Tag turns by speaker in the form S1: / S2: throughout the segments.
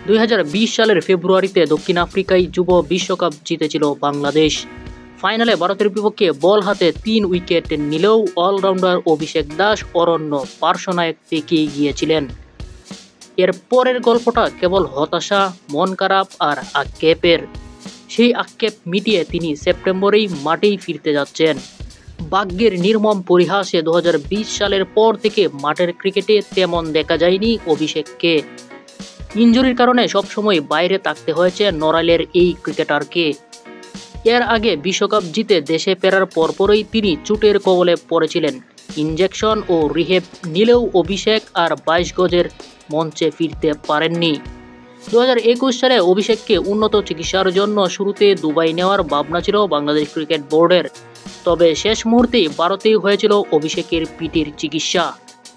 S1: 2020 সালের ফেব্রুয়ারিতে দক্ষিণ আফ্রিকায় যুব বিশ্বকাপ জিতেছিল বাংলাদেশ। ফাইনালে ভারতের বিপক্ষে বল হাতে 3 উইকেট নিলেও অলরাউন্ডার অভিষেক দাস অরণ্য পার্শ্বনায়ক থেকে গিয়েছিলেন। এর পরের গল্পটা কেবল হতাশা, মন খারাপ আর আক্ষেপের। সেই আক্ষেপ মিটিয়ে তিনি সেপ্টেম্বরেই মাঠেই ফিরতে যাচ্ছেন। ভাগ্যের নির্মম পরিহাসে 2020 সালের পর থেকে মাঠের ক্রিকেটে তেমন দেখা যায়নি অভিষেককে। ইনজুরির কারণে সবসময় বাইরে থাকতে হয়েছে নড়াইলের এই ক্রিকেটারকে। এর আগে বিশ্বকাপ জিতে দেশে ফেরার পরপরই তিনি চোটের কবলে পড়েছিলেন। ইনজেকশন ও রিহেব নিলেও অভিষেক আর 22 গজের মঞ্চে ফিরতে পারেননি। 2021 সালে অভিষেককে উন্নত চিকিৎসার জন্য শুরুতে দুবাই নেওয়ার ভাবনা ছিল বাংলাদেশ ক্রিকেট বোর্ডের। তবে শেষ মুহূর্তে ভারতেই হয়েছিল অভিষেকের পিটির চিকিৎসা।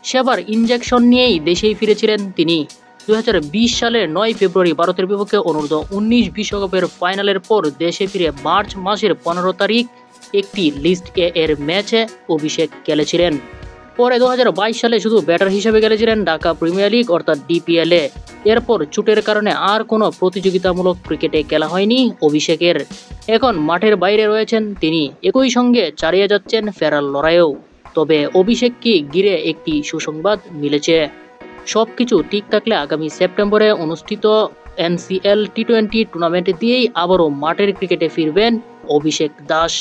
S1: সেবার ইনজেকশন নিয়েই দেশেই ফিরেছিলেন তিনি। 2020 সালের 9 ফেব্রুয়ারি ভারতের বিপক্ষে অনূর্ধ্ব-19 বিশ্বকাপের ফাইনালের পর দেশে ফিরে মার্চ মাসের 15 তারিখ একটি লিস্ট এ এর ম্যাচে অভিষেক খেলেছিলেন। পরে 2022 সালে শুধু ব্যাটার হিসেবে খেলেছিলেন ঢাকা প্রিমিয়ার লিগ অর্থাৎ ডিপিএলে। এরপর চোটের কারণে আর কোনো প্রতিযোগিতামূলক ক্রিকেটে খেলা হয়নি অভিষেকের। এখন মাঠের বাইরে রয়েছেন তিনি, একই সঙ্গে চালিয়ে যাচ্ছেন ফেরার লড়াইও। তবে অভিষেককে ঘিরে একটি সুসংবাদ মিলেছে। সবকিছু ঠিক থাকলে আগামী সেপ্টেম্বরে অনুষ্ঠিত NCL T20 টুর্নামেন্ট দিয়েই আবারও মাঠের ক্রিকেটে ফিরবেন অভিষেক দাস।